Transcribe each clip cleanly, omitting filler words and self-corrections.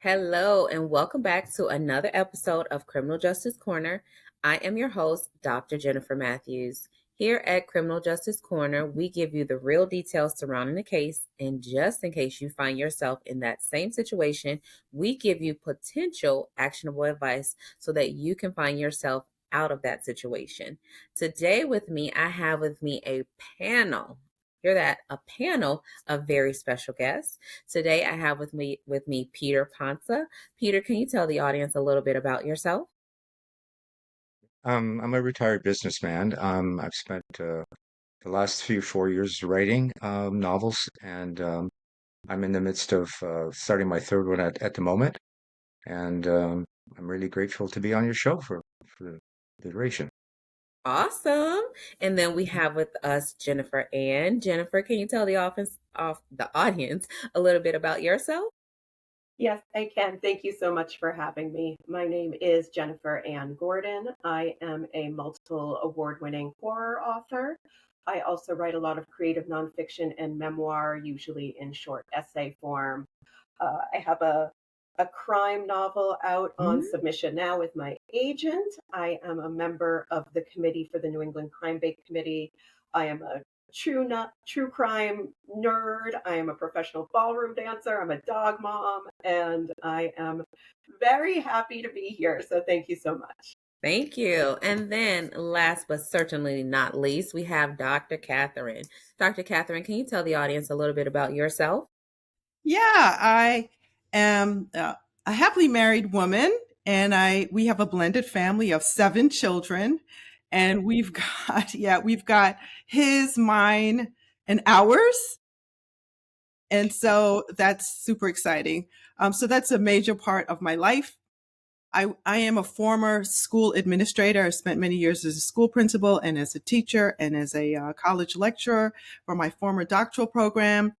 Hello, and welcome back to another episode of Criminal Justice Corner. I am your host, Dr. Jennifer Matthews. Here at Criminal Justice Corner, we give you the real details surrounding the case, and just in case you find yourself in that same situation, we give you potential actionable advice so that you can find yourself out of that situation. Today with me, I have with me a panel. Hear that? A panel of very special guests. Today I have with me Peter Ponsa. Peter, can you tell the audience a little bit about yourself? I'm a retired businessman. I've spent the last 4 years writing novels, and I'm in the midst of starting my third one at the moment. And I'm really grateful to be on your show for the duration. Awesome. And then we have with us Jennifer Ann. Jennifer, can you tell the audience a little bit about yourself? Yes, I can. Thank you so much for having me. My name is Jennifer Ann Gordon. I am a multiple award winning horror author. I also write a lot of creative nonfiction and memoir, usually in short essay form. I have a crime novel out on Mhm. submission now with my agent. I am a member of the committee for the New England Crime Bake Committee. I am a true crime nerd. I am a professional ballroom dancer. I'm a dog mom, and I am very happy to be here. So thank you so much. Thank you. And then last but certainly not least, we have Dr. Catherine. Dr. Catherine, can you tell the audience a little bit about yourself? Yeah, I am a happily married woman, and I we have a blended family of 7 children, and we've got we've got his, mine, and ours, and so that's super exciting. So that's a major part of my life. I am a former school administrator. I spent many years as a school principal and as a teacher and as a college lecturer for my former doctoral program.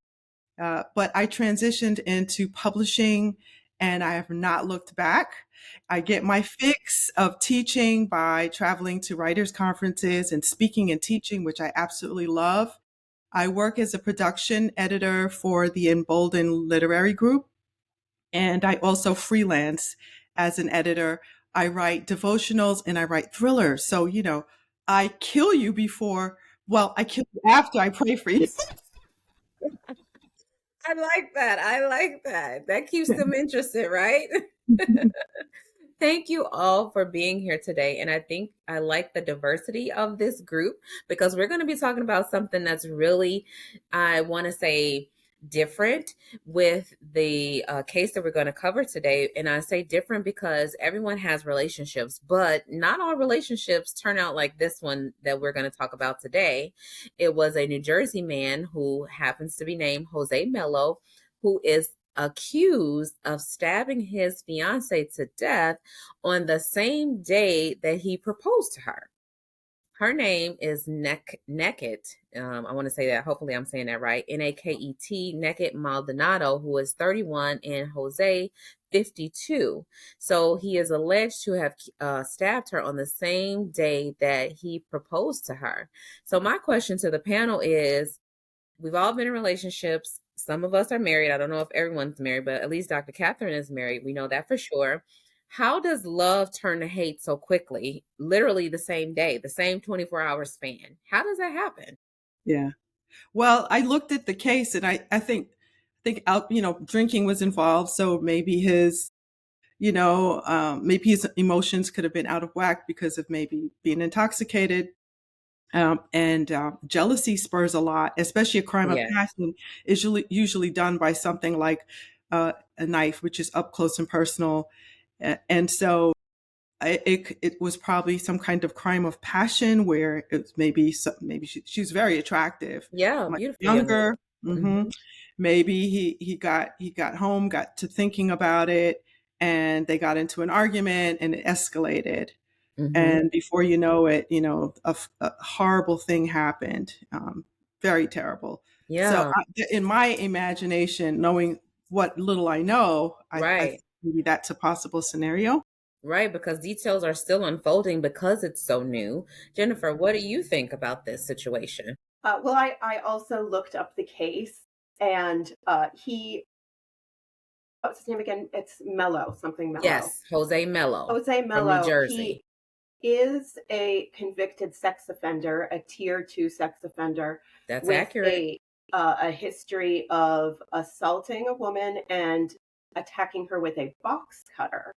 But I transitioned into publishing and I have not looked back. I get my fix of teaching by traveling to writers' conferences and speaking and teaching, which I absolutely love. I work as a production editor for the Embolden Literary Group, and I also freelance as an editor. I write devotionals and I write thrillers. So, I kill you before, well, I kill you after I pray for you. I like that. I like that. That keeps them interested, right? Thank you all for being here today. And I think I like the diversity of this group because we're going to be talking about something that's really, I want to say, different with the case that we're going to cover today. And I say different because everyone has relationships, but not all relationships turn out like this one that we're going to talk about today. It was a New Jersey man who happens to be named Jose Mello, who is accused of stabbing his fiancee to death on the same day that he proposed to her. Her name is Naked. I want to say that. Hopefully, I'm saying that right. Naked, Naked Maldonado, who is 31, and Jose, 52. So he is alleged to have stabbed her on the same day that he proposed to her. So, my question to the panel is, we've all been in relationships. Some of us are married. I don't know if everyone's married, but at least Dr. Catherine is married. We know that for sure. How does love turn to hate so quickly? Literally the same day, the same 24-hour span. How does that happen? Yeah. Well, I looked at the case and I think out, drinking was involved. So maybe maybe his emotions could have been out of whack because of maybe being intoxicated. And jealousy spurs a lot, especially a crime of Yeah. passion is usually done by something like a knife, which is up close and personal. And so it was probably some kind of crime of passion where it's maybe she's very attractive, Yeah. much Beautiful young lady. younger. Mhm. Maybe he got home, got to thinking about it, and they got into an argument, and it escalated. Mhm. And before you know it, a horrible thing happened, very terrible. So, Yeah. in my imagination, knowing what little I know, I Right. think maybe that's a possible scenario. Right. Because details are still unfolding because it's so new. Jennifer, what do you think about this situation? I also looked up the case, and he What's his name again? It's Mello, something Mello. Yes, Jose Mello Jose from New Mello, he Jersey. is a convicted sex offender, a tier 2 sex offender That's with accurate. a history of assaulting a woman and attacking her with a box cutter.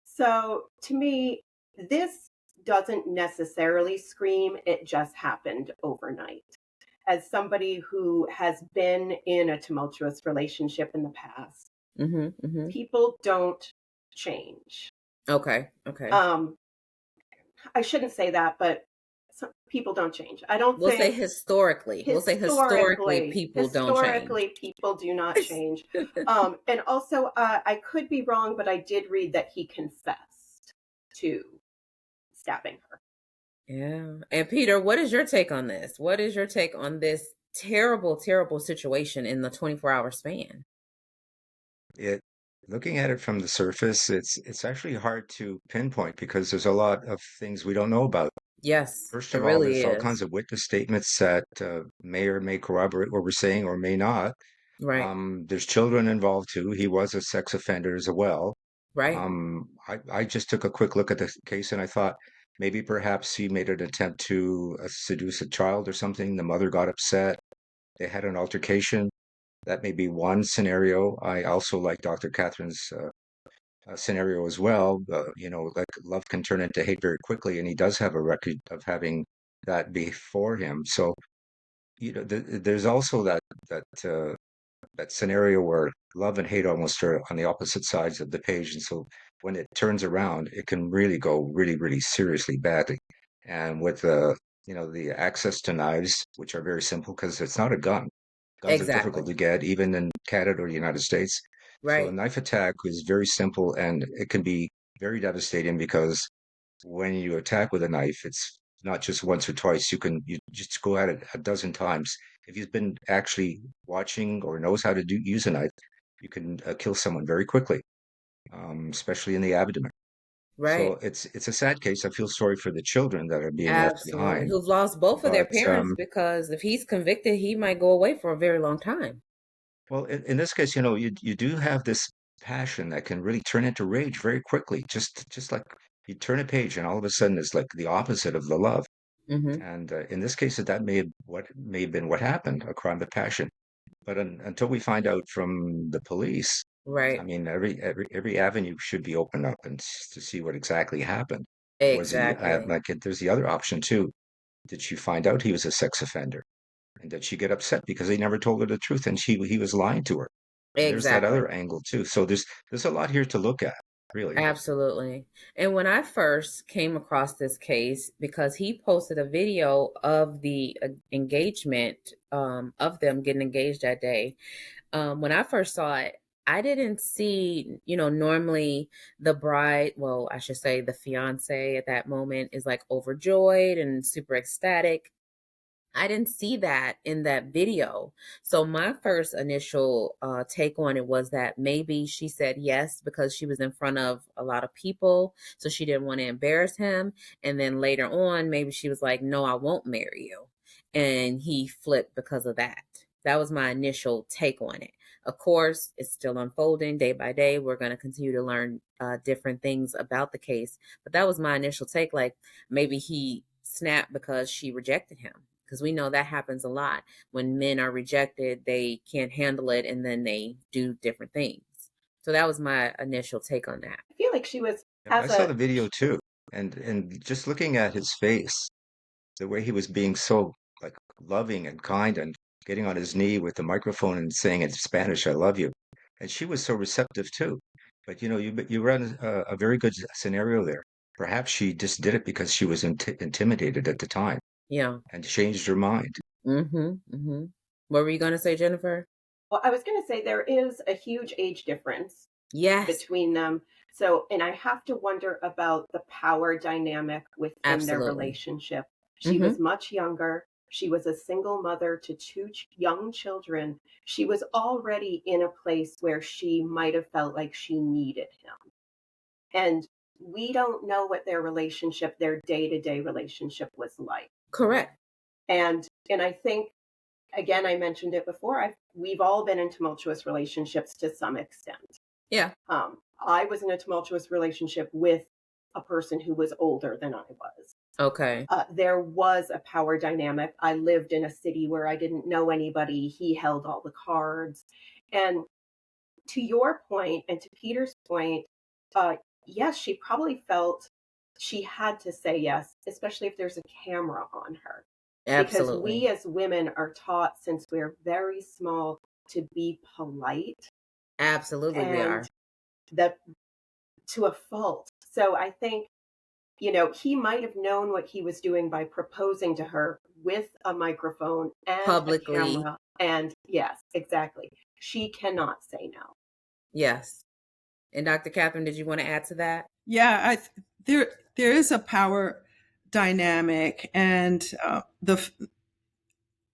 So to me, this doesn't necessarily scream it just happened overnight. As somebody who has been in a tumultuous relationship in the past, people don't change. Okay. I shouldn't say that, but some people don't change. I don't We'll say think historically. We'll say historically people don't change. people do not change. And also, I could be wrong, but I did read that he confessed to stabbing her. Yeah. And Peter, what is your take on this? What is your take on this terrible, terrible situation in the 24-hour span? It Looking at it from the surface, it's actually hard to pinpoint because there's a lot of things we don't know about. Yes, First it of all, really there's all is. kinds of witness statements that may or may corroborate what we're saying or may not. Right. There's children involved too. He was a sex offender as well. Right. I just took a quick look at the case and I thought maybe perhaps he made an attempt to seduce a child or something. The mother got upset. They had an altercation. That may be one scenario. I also like Dr. Catherine's scenario as well. Like love can turn into hate very quickly, and he does have a record of having that before him. So, there's also that scenario where love and hate almost are on the opposite sides of the page, and so when it turns around, it can really go really, really seriously badly. And with the access to knives, which are very simple because it's not a gun. Guns are difficult Exactly. to get, even in Canada or the United States. So a Right. knife attack is very simple and it can be very devastating because when you attack with a knife, it's not just once or twice. You just go at it a dozen times. If you've been actually watching or knows how to use a knife, you can kill someone very quickly, especially in the abdomen. So Right. it's a sad case. I feel sorry for the children that are being left Absolutely. behind. Who've lost both of their But parents because if he's convicted, he might go away for a very long time. well, in this case, you do have this passion that can really turn into rage very quickly. Just like you turn a page, and all of a sudden it's like the opposite of the love. Hmm. And in this case, that may have been what happened, a crime of passion. But until we find out from the police, I Right. mean, every avenue should be opened up and to see what exactly happened. Was he Exactly. like? There's the other option too. Did she find out he was a sex offender? And did she get upset because he never told her the truth and he was lying to her? There's that Exactly. other angle too. So there's a lot here to look at, really. Absolutely. And when I first came across this case, because he posted a video of the engagement, of them getting engaged that day, when I first saw it, I didn't see, normally the bride, well, I should say the fiance at that moment is like overjoyed and super ecstatic. I didn't see that in that video. So my first initial take on it was that maybe she said yes because she was in front of a lot of people, so she didn't want to embarrass him. And then later on, maybe she was like, "No, I won't marry you," and he flipped because of that. That was my initial take on it. Of course, it's still unfolding day by day. We're going to continue to learn different things about the case, but that was my initial take. Like maybe he snapped because she rejected him, because we know that happens a lot. When men are rejected, they can't handle it and then they do different things. So that was my initial take on that. I feel like she was Yeah, I as saw a the video too, and just looking at his face, the way he was being so like loving and kind and getting on his knee with the microphone and saying in Spanish, "I love you," and she was so receptive too. But you ran a very good scenario there. Perhaps she just did it because she was intimidated at the time Yeah. and changed her mind. Mm-hmm. What were you going to say, Jennifer? well, I was going to say there is a huge age difference Yes, between them. So, and I have to wonder about the power dynamic within their absolutely. relationship. She Mm-hmm. was much younger. She was a single mother to two young children. She was already in a place where she might have felt like she needed him. And we don't know what their relationship, their day-to-day relationship was like. Correct. And I think, again, I mentioned it before, we've all been in tumultuous relationships to some extent. Yeah. I was in a tumultuous relationship with a person who was older than I was. Okay. There was a power dynamic. I lived in a city where I didn't know anybody. He held all the cards. And to your point and to Peter's point, uh, yes, she probably felt she had to say yes, especially if there's a camera on her. Because Absolutely. we as women are taught since we're very small to be polite, Absolutely, we and are. that to a fault. So I think, he might have known what he was doing by proposing to her with a microphone and a Publicly. camera. And yes, exactly. She cannot say no. Yes. And Dr. Catherine, did you want to add to that? Yeah, there is a power dynamic, and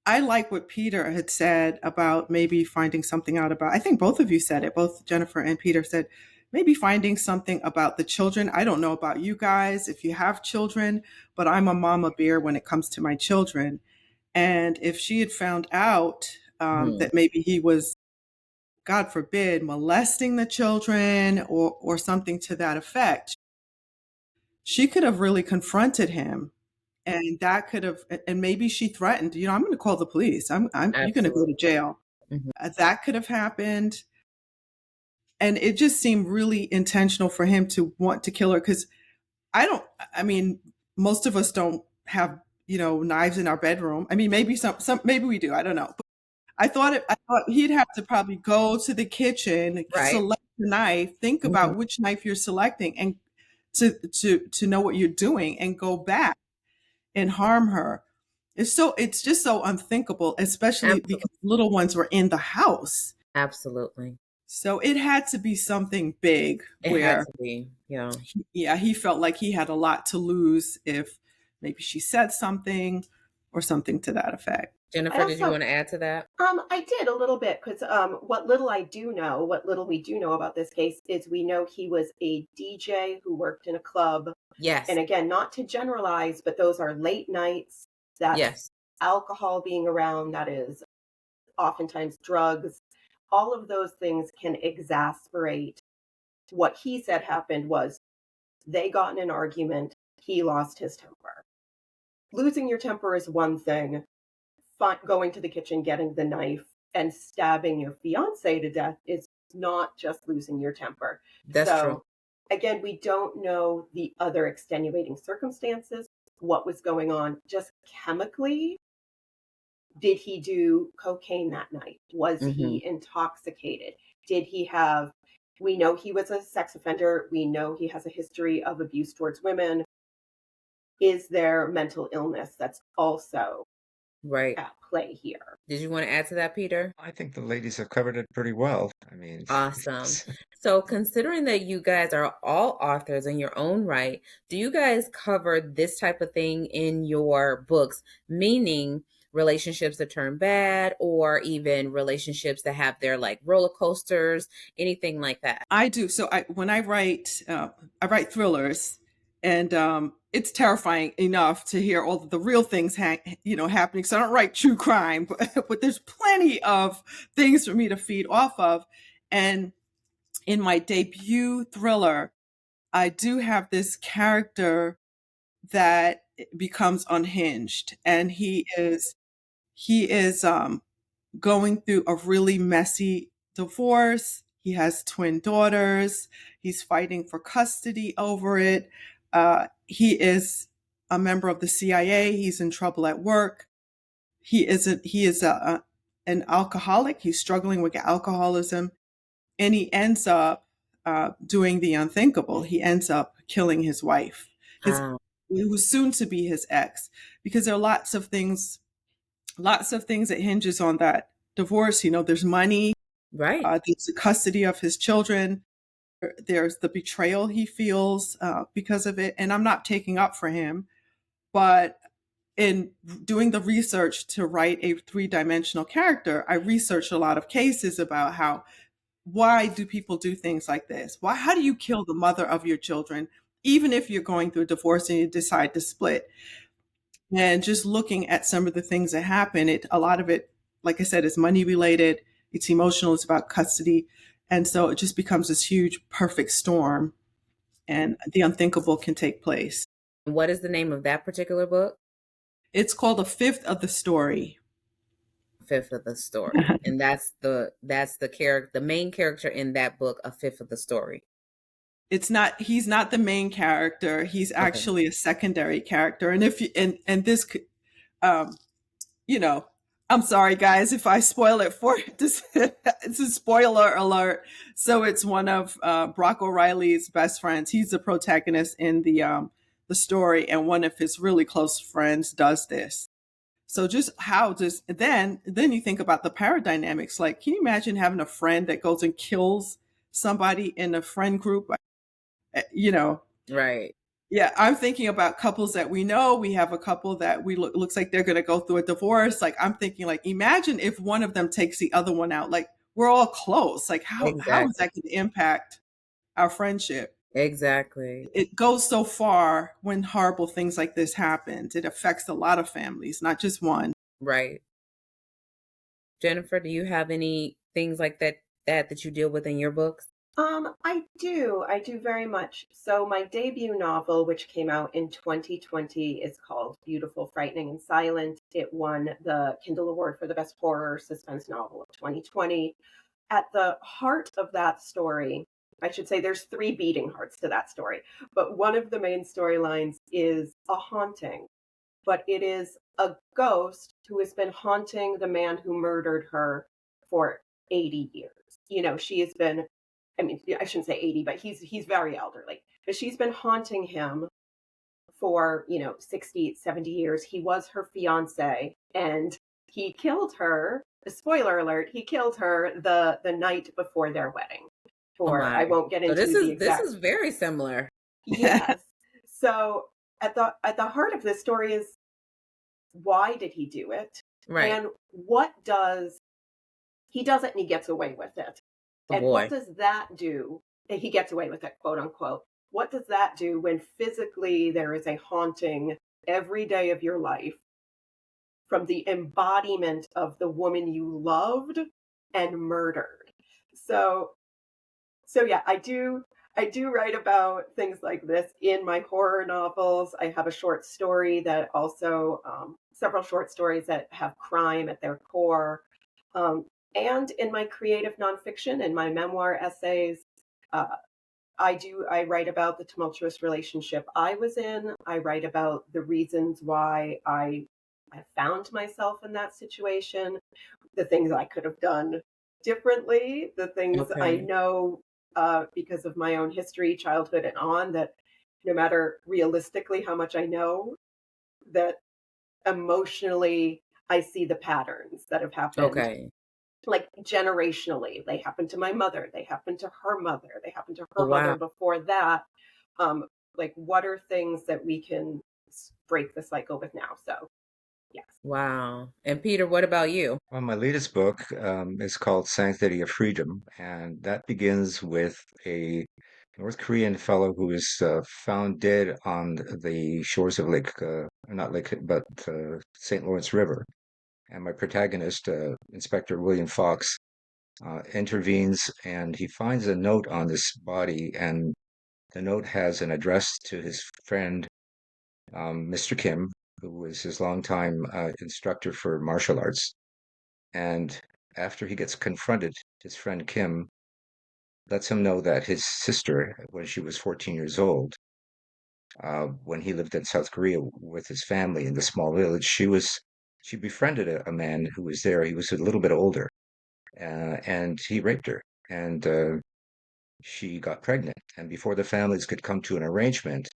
I like what Peter had said about maybe finding something out about. I think both of you said it. Both Jennifer and Peter said maybe finding something about the children. I don't know about you guys if you have children, but I'm a mama bear when it comes to my children. And if she had found out Hmm. that maybe he was, God forbid, molesting the children or something to that effect, she could have really confronted him, and that could have, and maybe she threatened, I'm going to call the police. You're going to go Absolutely. to jail. Hmm. That could have happened. And it just seemed really intentional for him to want to kill her. Cause I mean, most of us don't have, knives in our bedroom. I mean, maybe maybe we do. I don't know. But I thought he'd have to probably go to the kitchen, Right. select the knife, think Hmm. about which knife you're selecting, and to know what you're doing, and go back and harm her. It's just so unthinkable, especially Absolutely. because little ones were in the house. Absolutely. So it had to be something big It had where, to be. Yeah. yeah, he felt like he had a lot to lose if maybe she said something or something to that effect. I Jennifer, did you also, want to add to that? I did a little bit because what little we do know about this case is we know he was a DJ who worked in a club. Yes. And again, not to generalize, but those are late nights. That's Yes. alcohol being around. That is oftentimes drugs. All of those things can exasperate. What he said happened was they got in an argument. He lost his temper. Losing your temper is one thing. Going to the kitchen, getting the knife, and stabbing your fiance to death is not just losing your temper. That's true. So, again, we don't know the other extenuating circumstances, what was going on just chemically. Did he do cocaine that night? Was Hmm. he intoxicated? Did he have, we know he was a sex offender. We know he has a history of abuse towards women. Is there mental illness that's also Right. at play here? Did you want to add to that, Peter? I think the ladies have covered it pretty well. I mean, Awesome. So, considering that you guys are all authors in your own right, do you guys cover this type of thing in your books? Meaning relationships that turn bad, or even relationships that have their like roller coasters, anything like that? I do. So when I write thrillers, and it's terrifying enough to hear all the real things happening. So I don't write true crime, but there's plenty of things for me to feed off of. And in my debut thriller, I do have this character that becomes unhinged, and he is going through a really messy divorce. He has twin daughters. He's fighting for custody over it. He is a member of the CIA. He's in trouble at work. He is an alcoholic. He's struggling with alcoholism, and he ends up doing the unthinkable. He ends up killing his wife, his Ah, who was soon to be his ex, because there are lots of things that hinges on that divorce. There's money, right. there's the custody of his children, there's the betrayal he feels because of it. And I'm not taking up for him, but in doing the research to write a three-dimensional character, I researched a lot of cases about why do people do things like this? How do you kill the mother of your children, even if you're going through a divorce and you decide to split? And just looking at some of the things that happen, a lot of it, like I said, is money related. It's emotional. It's about custody. And so it just becomes this huge perfect storm, and the unthinkable can take place. What is the name of that particular book? It's called A Fifth of the Story. Fifth of the Story. And that's the character, the main character in that book, a fifth of the story. He's not the main character. He's actually a secondary character. And if you, and this, um, you know, I'm sorry guys, if I spoil it for this, it's a spoiler alert. So it's one of, Brock O'Reilly's best friends. He's the protagonist in the story. And one of his really close friends does this. So just how does, then you think about the power dynamics. Like, can you imagine having a friend that goes and kills somebody in a friend group? You know, Right. yeah, I'm thinking about couples that we know. We have a couple that looks like they're going to go through a divorce. Like, I'm thinking, like, imagine if one of them takes the other one out. Like, we're all close. Like, how is Exactly. that going to impact our friendship? Exactly. It goes so far when horrible things like this happen. It affects a lot of families, not just one. Right. Jennifer, do you have any things like that you deal with in your books? I do. I do very much. So my debut novel, which came out in 2020, is called Beautiful, Frightening, and Silent. It won the Kindle Award for the Best Horror Suspense Novel of 2020. At the heart of that story, I should say there's three beating hearts to that story, but one of the main storylines is a haunting, but it is a ghost who has been haunting the man who murdered her for 80 years. You know, she has been, I mean, I shouldn't say 80, but he's very elderly. But she's been haunting him for, 60, 70 years. He was her fiancé, and he killed her. Spoiler alert, he killed her the night before their wedding. Oh I my. won't get So into the exact. this is very similar. Yes. So at the heart of this story is, why did he do it? Right. And what does he does it and he gets away with it. Oh And what boy. does that do? He gets away with it, quote unquote. What does that do when physically there is a haunting every day of your life from the embodiment of the woman you loved and murdered? So yeah, I do write about things like this in my horror novels. I have a short story that also, several short stories that have crime at their core. And in my creative nonfiction and my memoir essays, uh, I write about the tumultuous relationship I was in. I write about the reasons why I found myself in that situation, the things I could have done differently, the things I Okay. know, because of my own history, childhood, and on, that no matter realistically how much I know, that emotionally I see the patterns that have happened, Okay. like generationally. They happened to my mother, they happened to her mother, they happened to Oh her wow. mother before that. Like, what are things that we can break the cycle with now? So, yes. Wow. And Peter, what about you? Well, my latest book is called Sanctity of Freedom, and that begins with a North Korean fellow who is found dead on the shores of not Lake, but St. Lawrence River. And my protagonist, Inspector William Fox, intervenes and he finds a note on this body, and the note has an address to his friend, Mr. Kim, who was his longtime instructor for martial arts. And after he gets confronted, his friend Kim lets him know that his sister, when she was 14 years old, when he lived in South Korea with his family in the small village, she befriended a man who was there. He was a little bit older, and he raped her, and she got pregnant. And before the families could come to an arrangement,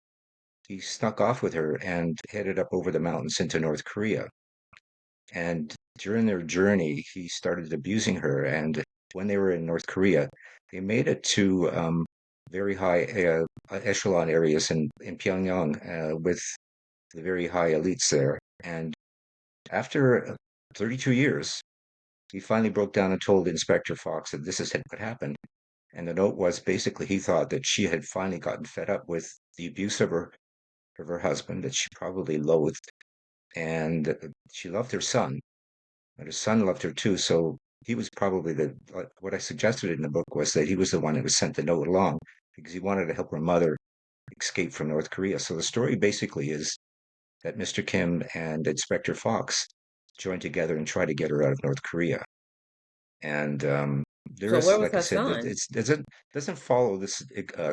he snuck off with her and headed up over the mountains into North Korea. And during their journey, he started abusing her. And when they were in North Korea, they made it to very high echelon areas in Pyongyang with the very high elites there. And after 32 years, he finally broke down and told Inspector Fox that this is what happened. And the note was basically he thought that she had finally gotten fed up with the abuse of her husband that she probably loathed, and she loved her son, and her son loved her too. So he was probably what I suggested in the book was that he was the one who was sent the note along because he wanted to help her mother escape from North Korea. So the story basically is that Mr. Kim and Inspector Fox join together and try to get her out of North Korea. And there So where is, was like I her said, son? doesn't follow this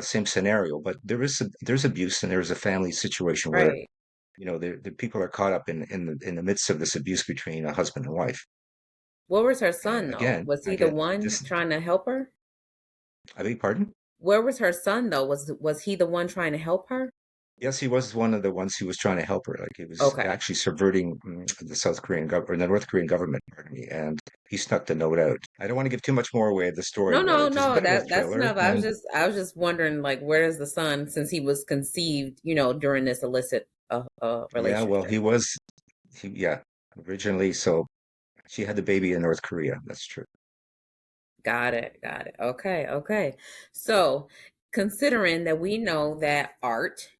same scenario, but there's abuse and there's a family situation where Right. the people are caught up in the midst of this abuse between a husband and wife. Where was her son And though? again, Was I he the get one this. trying to help her? I beg your pardon? Where was her son though? Was he the one trying to help her? Yes, he was one of the ones who was trying to help her. Like he was Okay. actually subverting the South Korean government or the North Korean government, pardon me, and he snuck the note out. I don't want to give too much more away of the story, No, but no, it is a no. bit of a That's thriller. enough. And I was just wondering, like, where is the son since he was conceived, during this illicit yeah, well, relationship. yeah, originally. So she had the baby in North Korea. That's true. Got it. Got it. Okay. Okay. So, considering that we know that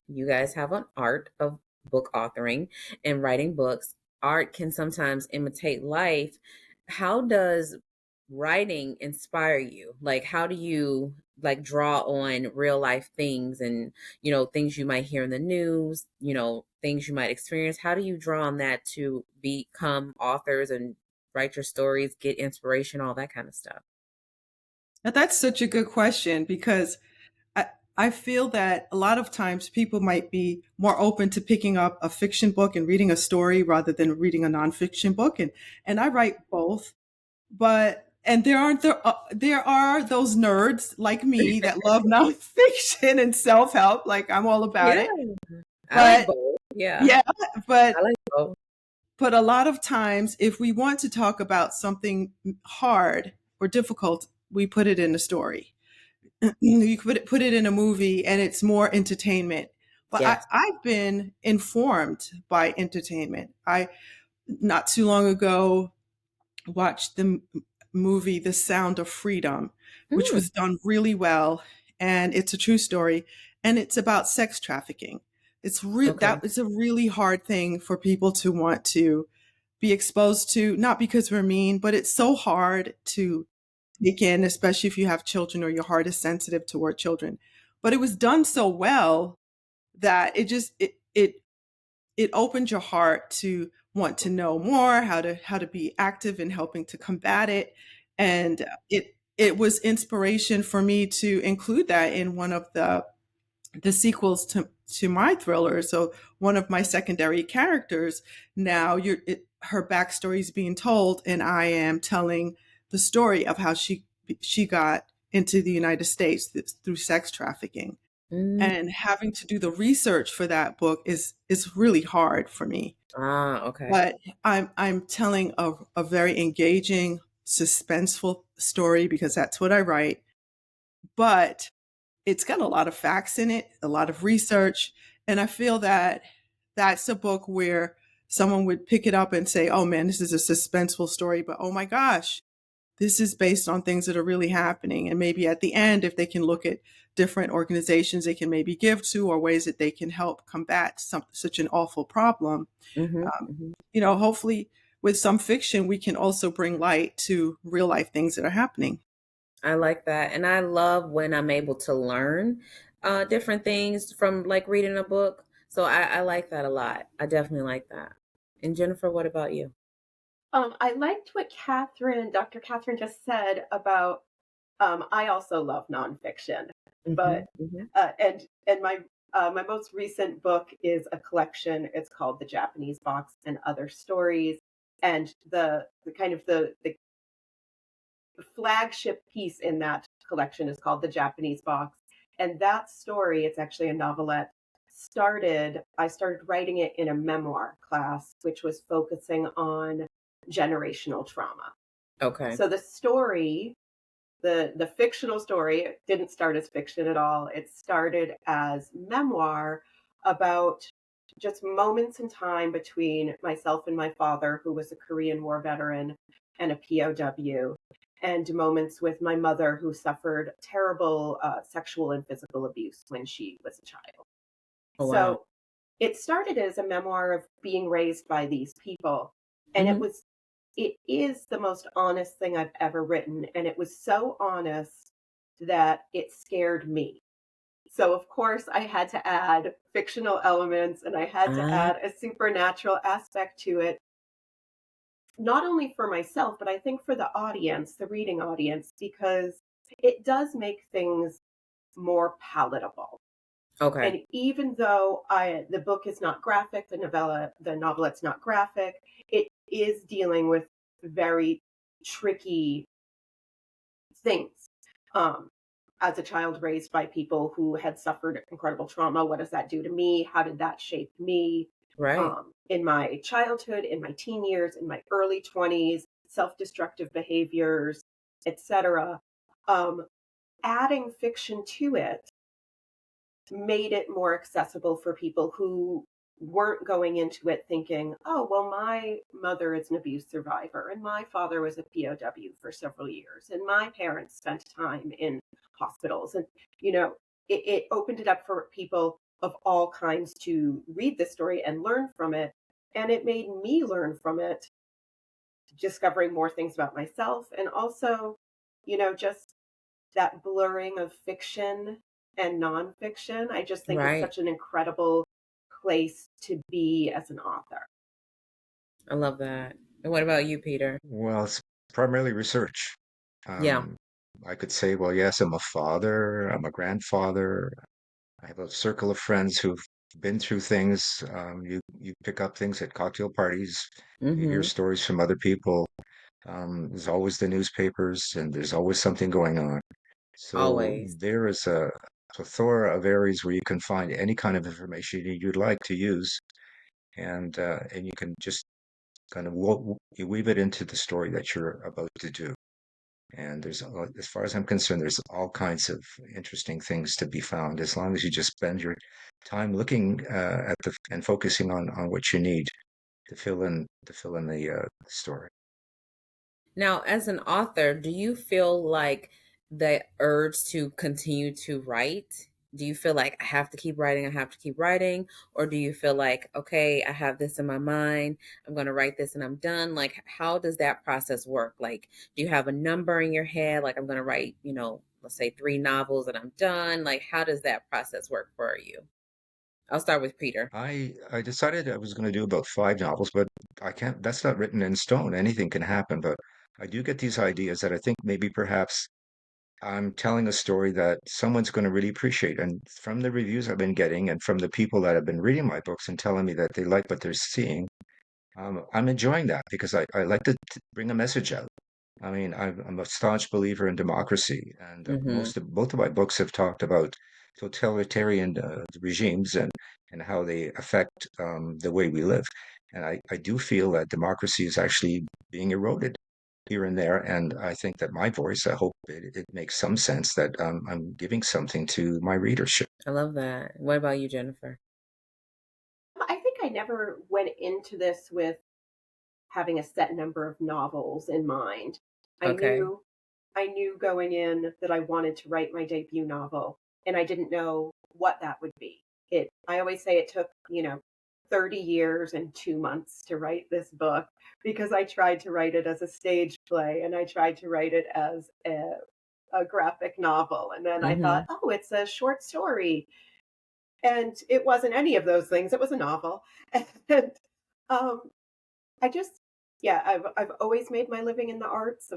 you guys have an art of book authoring and writing books, art can sometimes imitate life. How does writing inspire you? Like, how do you like draw on real life things and, things you might hear in the news, things you might experience? How do you draw on that to become authors and write your stories, get inspiration, all that kind of stuff? Now, that's such a good question because I, I feel that a lot of times people might be more open to picking up a fiction book and reading a story rather than reading a nonfiction book. And I write both, and there are those nerds like me that love nonfiction and self help. Like I'm all about Yeah, it. I like But both. Yeah, yeah, I but like both. but a lot of times, if we want to talk about something hard or difficult, we put it in a story. You could put it in a movie and it's more entertainment. But Yes. I've been informed by entertainment. I not too long ago watched the movie The Sound of Freedom, which Mm, was done really well, and it's a true story, and it's about sex trafficking. okay. That is a really hard thing for people to want to be exposed to, not because we're mean, but it's so hard to take in, especially if you have children or your heart is sensitive toward children. But it was done so well that it opened your heart to want to know more, how to be active in helping to combat it. And it was inspiration for me to include that in one of the sequels to my thriller. So one of my secondary characters, now her backstory is being told, and I am telling the story of how she got into the United States through sex trafficking. Mm, And having to do the research for that book is really hard for me. okay. But I'm telling a very engaging, suspenseful story because that's what I write. But it's got a lot of facts in it, a lot of research, and I feel that that's a book where someone would pick it up and say, "Oh man, this is a suspenseful story, but oh my gosh, this is based on things that are really happening." And maybe at the end, if they can look at different organizations they can maybe give to or ways that they can help combat such an awful problem, Hmm. um, Hmm. hopefully with some fiction, we can also bring light to real life things that are happening. I like that. And I love when I'm able to learn different things from like reading a book. So I like that a lot. I definitely like that. And Jennifer, what about you? I liked what Dr. Catherine just said about. I also love nonfiction, Hmm. but Hmm. and my most recent book is a collection. It's called The Japanese Box and Other Stories, and the kind of the flagship piece in that collection is called The Japanese Box. And that story, it's actually a novelette, I started writing it in a memoir class, which was focusing on generational trauma. Okay. So the fictional story didn't start as fiction at all. It started as memoir about just moments in time between myself and my father, who was a Korean War veteran and a POW, and moments with my mother, who suffered terrible sexual and physical abuse when she was a child. Oh, wow. So it started as a memoir of being raised by these people. And it Hmm. was it is the most honest thing I've ever written. And it was so honest that it scared me. So, of course, I had to add fictional elements and I had to Ah, add a supernatural aspect to it, not only for myself, but I think for the audience, the reading audience, because it does make things more palatable. okay. And even though the book is not graphic, the novelette's not graphic, it is dealing with very tricky things. Um, as a child raised by people who had suffered incredible trauma, what does that do to me? How did that shape me? Right. In my childhood, in my teen years, in my early 20s, self-destructive behaviors, etc. Um, Adding fiction to it made it more accessible for people who weren't going into it thinking, oh, well, my mother is an abuse survivor, and my father was a POW for several years, and my parents spent time in hospitals. And, you know, it opened it up for people of all kinds to read the story and learn from it. And it made me learn from it, discovering more things about myself and also, just that blurring of fiction and nonfiction. I just think it's Right. such an incredible place to be as an author. I love that. And what about you, Peter? Well, it's primarily research. Yeah. Um, I could say, well, yes, I'm a father, I'm a grandfather, I have a circle of friends who've been through things. You pick up things at cocktail parties, you hear Mm-hmm. stories from other people. There's always the newspapers, and there's always something going on. So Always. there is a plethora of areas where you can find any kind of information you'd like to use, and you can just kind of you weave it into the story that you're about to do. And as far as I'm concerned, there's all kinds of interesting things to be found as long as you just spend your time looking at the and focusing on what you need to fill in the story. Now, as an author, do you feel like the urge to continue to write? Do you feel like I have to keep writing, I have to keep writing? Or do you feel like, okay, I have this in my mind, I'm going to write this and I'm done? Like, how does that process work? Like, do you have a number in your head? Like, I'm going to write, let's say 3 novels and I'm done. Like, how does that process work for you? I'll start with Peter. I decided I was going to do about 5 novels, but I can't. That's not written in stone. Anything can happen, but I do get these ideas that I think maybe perhaps I'm telling a story that someone's going to really appreciate. And from the reviews I've been getting, and from the people that have been reading my books and telling me that they like what they're seeing, I'm enjoying that because I like to bring a message out. I mean, I'm a staunch believer in democracy, and Mm-hmm. both of my books have talked about totalitarian regimes and how they affect the way we live. And I do feel that democracy is actually being eroded here and there. And I think that my voice, I hope it makes some sense that I'm giving something to my readership. I love that. What about you, Jennifer? I think I never went into this with having a set number of novels in mind. I Okay. knew I knew going in that I wanted to write my debut novel, and I didn't know what that would be. I always say it took, 30 years and 2 months to write this book because I tried to write it as a stage play and I tried to write it as a graphic novel, and then I thought, Mm-hmm. "Oh, it's a short story." And it wasn't any of those things. It was a novel. And um I just, yeah, I've always made my living in the arts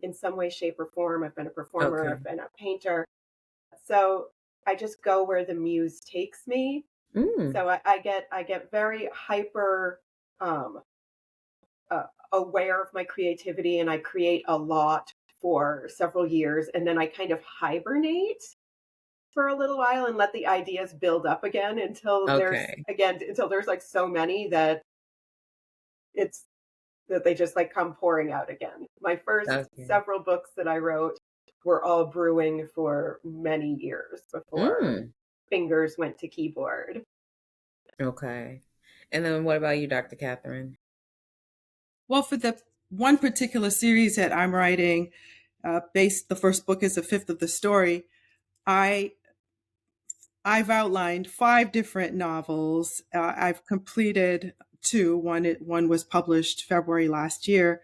in some way, shape, or form. I've been a performer, Okay. I've been a painter. So I just go where the muse takes me. Mm. So I get very hyper um, aware of my creativity, and I create a lot for several years, and then I kind of hibernate for a little while and let the ideas build up again Okay. until there's like so many that it's that they just like come pouring out again. My first Okay. several books that I wrote were all brewing for many years before Mm. fingers went to keyboard. Okay. And then what about you, Dr. Catherine? Well, for the one particular series that I'm writing, the first book is a fifth of the story. I I've outlined 5 different novels. I've completed two. One was published February last year.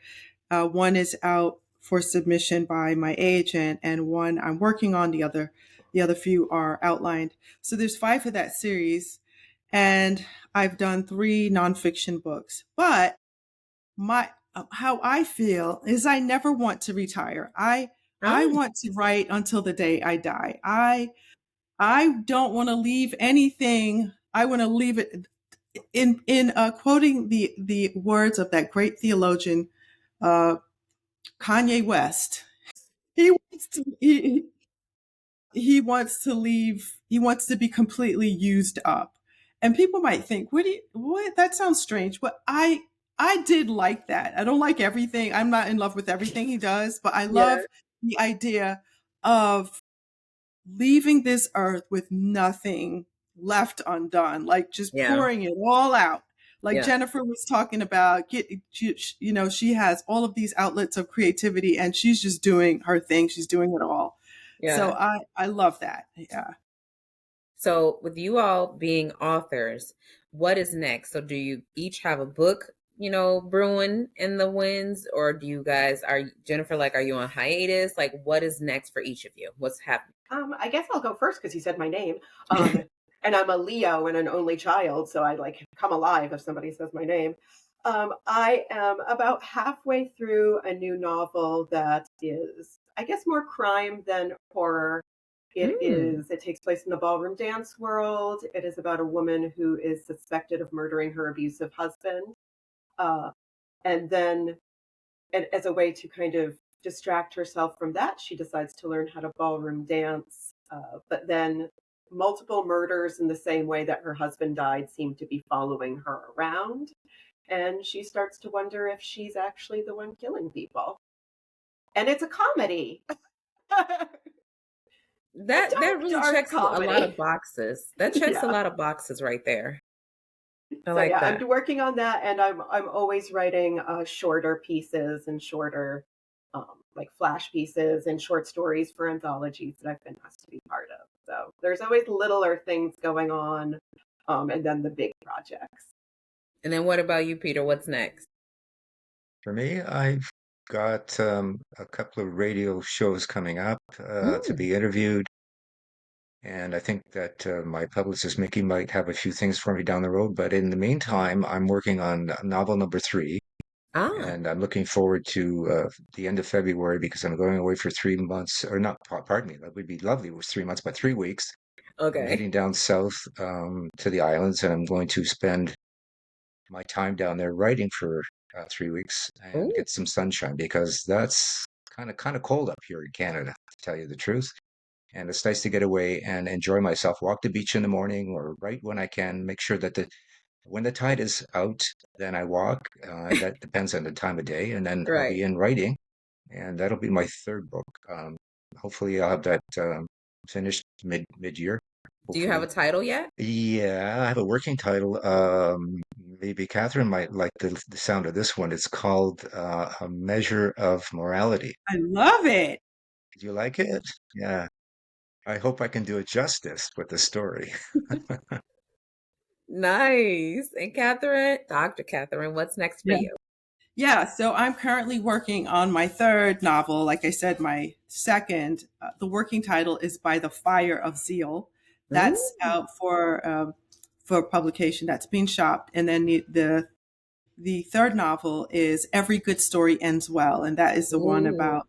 One is out for submission by my agent, and one I'm working on. The other few are outlined. So there's 5 of that series, and I've done 3 nonfiction books. But my how I feel is I never want to retire. I Oh, want to write until the day I die. I don't want to leave anything. I want to leave it in quoting the words of that great theologian uh, Kanye West. He wants to he wants to leave. He wants to be completely used up. And people might think, what? That sounds strange. But I did like that. I don't like everything. I'm not in love with everything he does, but I yeah, love the idea of leaving this earth with nothing left undone, like just yeah, pouring it all out. Like yeah, Jennifer was talking about, she has all of these outlets of creativity and she's just doing her thing. She's doing it all. So yeah. I love that. Yeah. So, with you all being authors, what is next? So, do you each have a book, brewing in the winds, or do you guys Jennifer, like, are you on hiatus? Like, what is next for each of you? What's happening? I guess I'll go first because you said my name. And I'm a Leo and an only child, so I like come alive if somebody says my name. I am about halfway through a new novel that is, I guess, more crime than horror. Mm. It takes place in the ballroom dance world. It is about a woman who is suspected of murdering her abusive husband. Uh, and then, and as a way to kind of distract herself from that, she decides to learn how to ballroom dance. But then multiple murders in the same way that her husband died seem to be following her around. And she starts to wonder if she's actually the one killing people. And it's a comedy. A That really dark checks a lot of comedy. boxes. That checks a Yeah. lot of boxes right there. I So like yeah, that. I'm working on that, and I'm always writing shorter pieces and shorter, like flash pieces and short stories for anthologies that I've been asked to be part of. So there's always littler things going on, and then the big projects. And then what about you, Peter? What's next? For me, I've got a couple of radio shows coming up to Mm. be interviewed, and I think that my publicist Mickey might have a few things for me down the road. But in the meantime, I'm working on novel number 3, Ah, and I'm looking forward to the end of February because I'm going away for 3 months, or not, pardon me, that would be lovely. It was 3 months, but 3 weeks. I'm okay. heading down south to the islands, and I'm going to spend my time down there writing for 3 weeks and Ooh, get some sunshine because that's kind of cold up here in Canada, to tell you the truth. And it's nice to get away and enjoy myself. Walk the beach in the morning or right when I can. Make sure that the when the tide is out, then I walk. That depends on the time of day, and then I'll be right. in writing, and that'll be my third book. Hopefully, I'll have that finished mid year. Do you have a Hopefully, title yet? yeah, I have a working title. Maybe Catherine might like the sound of this one. It's called A Measure of Morality. I love it. Do you like it? Yeah. I hope I can do it justice with the story. Nice. And Catherine, Dr. Catherine, what's next for Yeah. you? Yeah, so I'm currently working on my third novel. Like I said, my second. The working title is By the Fire of Zeal. That's Mm. out for publication. That's being shopped, and then the third novel is Every Good Story Ends Well, and that is the one Ooh. about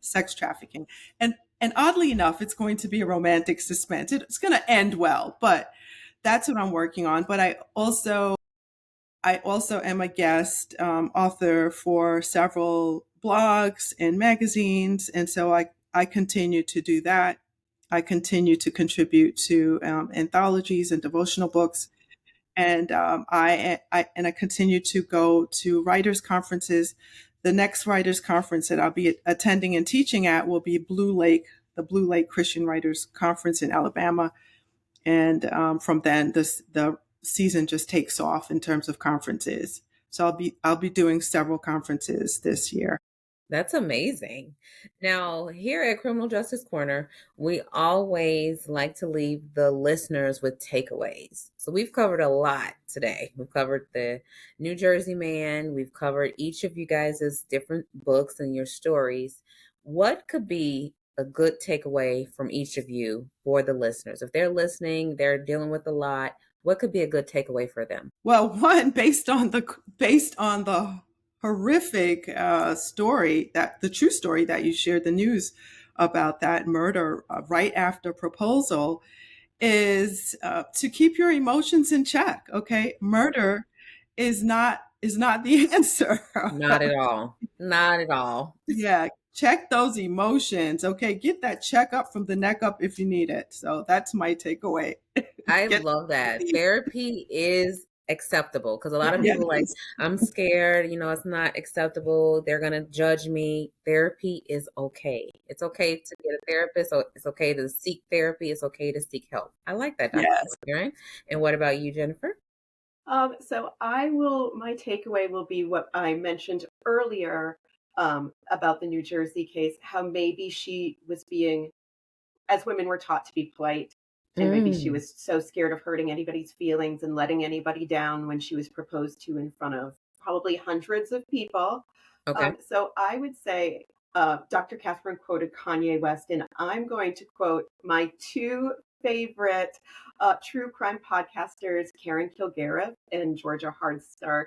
sex trafficking. And oddly enough, it's going to be a romantic suspense. It's going to end well, but that's what I'm working on. But I also am a guest author for several blogs and magazines, and so I continue to do that. I continue to contribute to anthologies and devotional books, and I continue to go to writers conferences. The next writers conference that I'll be attending and teaching at will be the Blue Lake Christian Writers Conference in Alabama, and from then the season just takes off in terms of conferences. So I'll be doing several conferences this year. That's amazing. Now, here at Criminal Justice Corner, we always like to leave the listeners with takeaways. So we've covered a lot today. We've covered the New Jersey Man, we've covered each of you guys' different books and your stories. What could be a good takeaway from each of you for the listeners? If they're listening, they're dealing with a lot, what could be a good takeaway for them? Well, one based on the horrific story, that the true story that you shared, the news about that murder right after proposal, is to keep your emotions in check. Okay, murder is not the answer. Not at all. Not at all. Yeah, check those emotions. Okay, get that checkup from the neck up if you need it. So that's my takeaway. I Get love that. Therapy is acceptable because a lot of yes, people like, I'm scared, it's not acceptable. They're going to judge me. Therapy is okay. It's okay to get a therapist. So it's okay to seek therapy. It's okay to seek help. I like that, Dr. yes. Right? And what about you, Jennifer? My takeaway will be what I mentioned earlier about the New Jersey case, how maybe she was being, as women were taught to be polite, and maybe she Mm, was so scared of hurting anybody's feelings and letting anybody down when she was proposed to in front of probably hundreds of people. okay. So I would say Dr. Catherine quoted Kanye West, and I'm going to quote my two favorite true crime podcasters, Karen Kilgariff and Georgia Hardstark,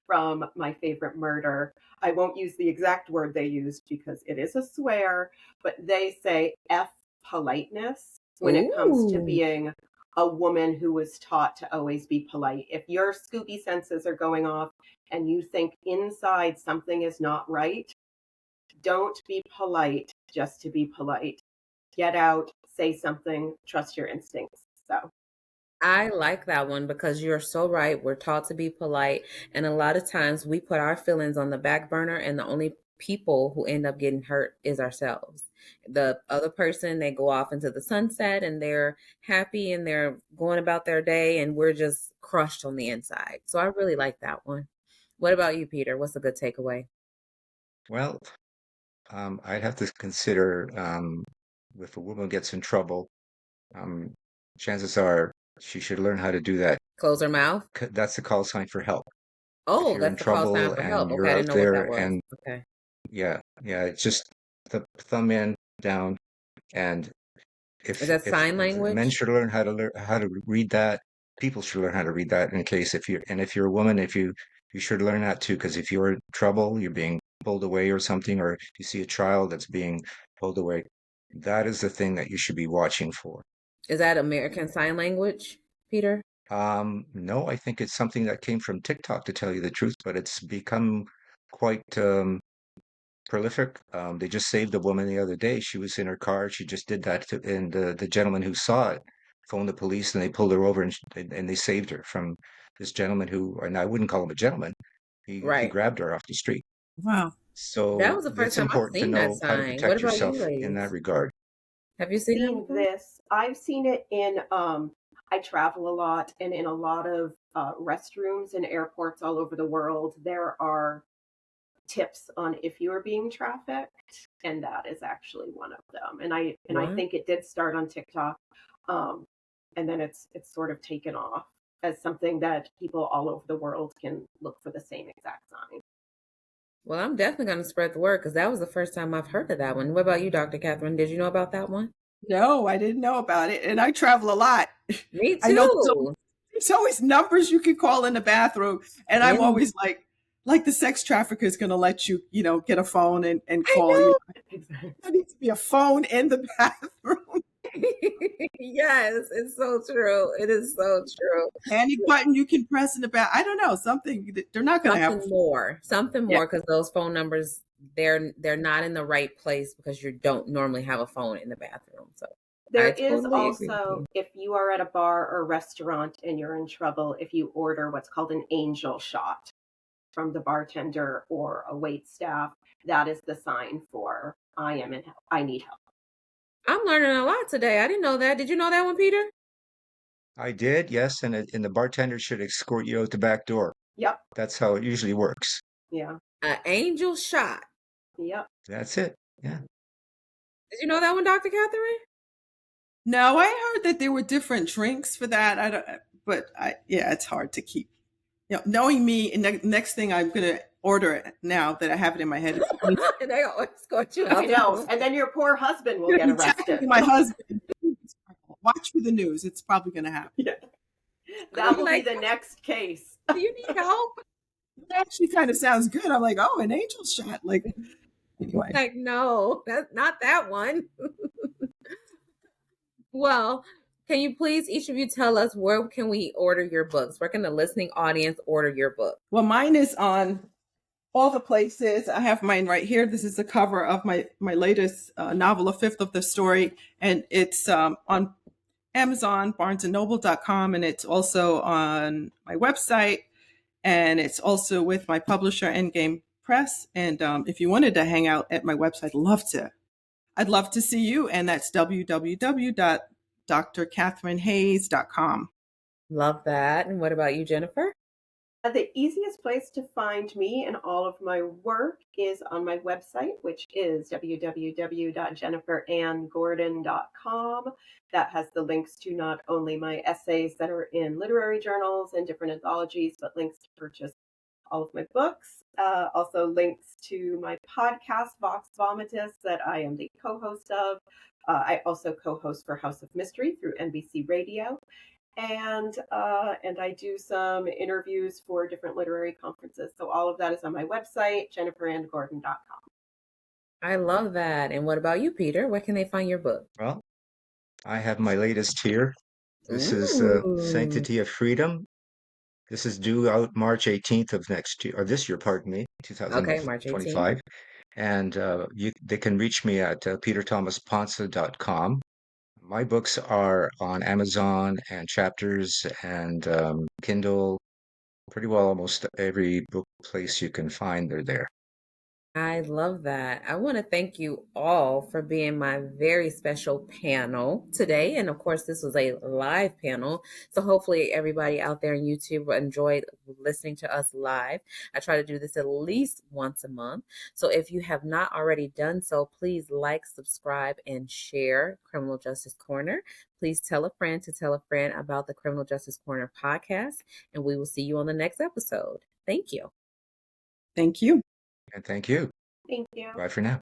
from My Favorite Murder. I won't use the exact word they used because it is a swear, but they say F politeness when it comes to Ooh, being a woman who was taught to always be polite. If your Scooby senses are going off and you think inside something is not right, don't be polite just to be polite. Get out, say something, trust your instincts. So, I like that one because you're so right. We're taught to be polite. And a lot of times we put our feelings on the back burner, and the only people who end up getting hurt is ourselves. The other person, they go off into the sunset and they're happy and they're going about their day, and we're just crushed on the inside. So I really like that one. What about you, Peter? What's a good takeaway? Well, I'd have to consider if a woman gets in trouble, um, chances are she should learn how to do that. Close her mouth? That's a call sign for help. If Oh, you're in that's the call sign trouble for and help. Okay, you're I out didn't know what that there was. and Okay. yeah, yeah, it's just the thumb in, down, and Is if that if sign men language? should learn how to read that, people should learn how to read that in case if you're a woman, if you should learn that too, because if you're in trouble, you're being pulled away or something, or you see a child that's being pulled away, that is the thing that you should be watching for. Is that American Sign Language, Peter? No, I think it's something that came from TikTok to tell you the truth, but it's become quite prolific. They just saved a woman the other day. She was in her car. She just did that, and the gentleman who saw it phoned the police, and they pulled her over, and they saved her from this gentleman who, and I wouldn't call him a gentleman. He Right. grabbed her off the street. Wow. That So was the first it's time I've important to seen that know how to sign. What protect about you yourself in that ladies? regard. Have you seen that seen before? this. I've seen it in, I travel a lot, and in a lot of restrooms in airports all over the world, there are tips on if you are being trafficked, and that is actually one of them. And I What? think it did start on TikTok, um, and then it's sort of taken off as something that people all over the world can look for the same exact sign. Well, I'm definitely going to spread the word because that was the first time I've heard of that one. What about you, Dr. Catherine? Did you know about that one? No, I didn't know about it. And I travel a lot. Me I know too. there's always numbers you can call in the bathroom. And I'm And always like the sex trafficker is going to let you, get a phone and I call you. know. Exactly. There needs to be a phone in the bathroom. Yes, it's so true. It is so true. Any button you can press in the bath. I don't know, something that they're not going to have. Something Yeah. more, because those phone numbers, they're not in the right place because you don't normally have a phone in the bathroom. So There I is totally agree with also, you. if you are at a bar or restaurant and you're in trouble, if you order what's called an angel shot from the bartender or a wait staff, that is the sign for I am in help. I need help. I'm learning a lot today. I didn't know that. Did you know that one, Peter? I did, yes, and the bartender should escort you out the back door. Yep. That's how it usually works. Yeah. An angel shot. Yep. That's it. Yeah. Did you know that one, Dr. Catherine? No, I heard that there were different drinks for that. I don't, but yeah, it's hard to keep. Knowing me, and next thing I'm gonna order it now that I have it in my head. And they always escort you I out. know. And then your poor husband will get arrested. My husband, watch for the news. It's probably gonna happen. Yeah. That will like, be the next case. do you need help? It actually kind of sounds good. I'm like, oh, an angel shot. Like, anyway. Like, no, that's not that one. Well, can you please each of you tell us where can we order your books? Where can the listening audience order your book? Well, mine is on all the places. I have mine right here. This is the cover of my latest novel, A Fifth of the Story, and it's on Amazon, barnesandnoble.com, and it's also on my website, and it's also with my publisher, Endgame Press. And if you wanted to hang out at my website, I'd love to see you, and that's www.drcatherinehayes.com. Love that. And what about you, Jennifer? The easiest place to find me and all of my work is on my website, which is www.jenniferannegordon.com. That has the links to not only my essays that are in literary journals and different anthologies, but links to purchase all of my books. Also links to my podcast, Vox Vomitus, that I am the co-host of. I also co-host for House of Mystery through NBC Radio. And I do some interviews for different literary conferences. So all of that is on my website, jenniferandgordon.com. I love that. And what about you, Peter? Where can they find your book? Well, I have my latest here. This is Ooh. Sanctity of Freedom. This is due out March 18th of next year, or this year, pardon me, Okay, March 18th. 2025. And they can reach me at peterthomasponsa.com. My books are on Amazon and Chapters and Kindle. Pretty well almost every book place you can find, they're there. I love that. I want to thank you all for being my very special panel today. And of course, this was a live panel. So hopefully, everybody out there on YouTube enjoyed listening to us live. I try to do this at least once a month. So if you have not already done so, please like, subscribe, and share Criminal Justice Corner. Please tell a friend to tell a friend about the Criminal Justice Corner podcast. And we will see you on the next episode. Thank you. Thank you. And thank you. Thank you. Bye for now.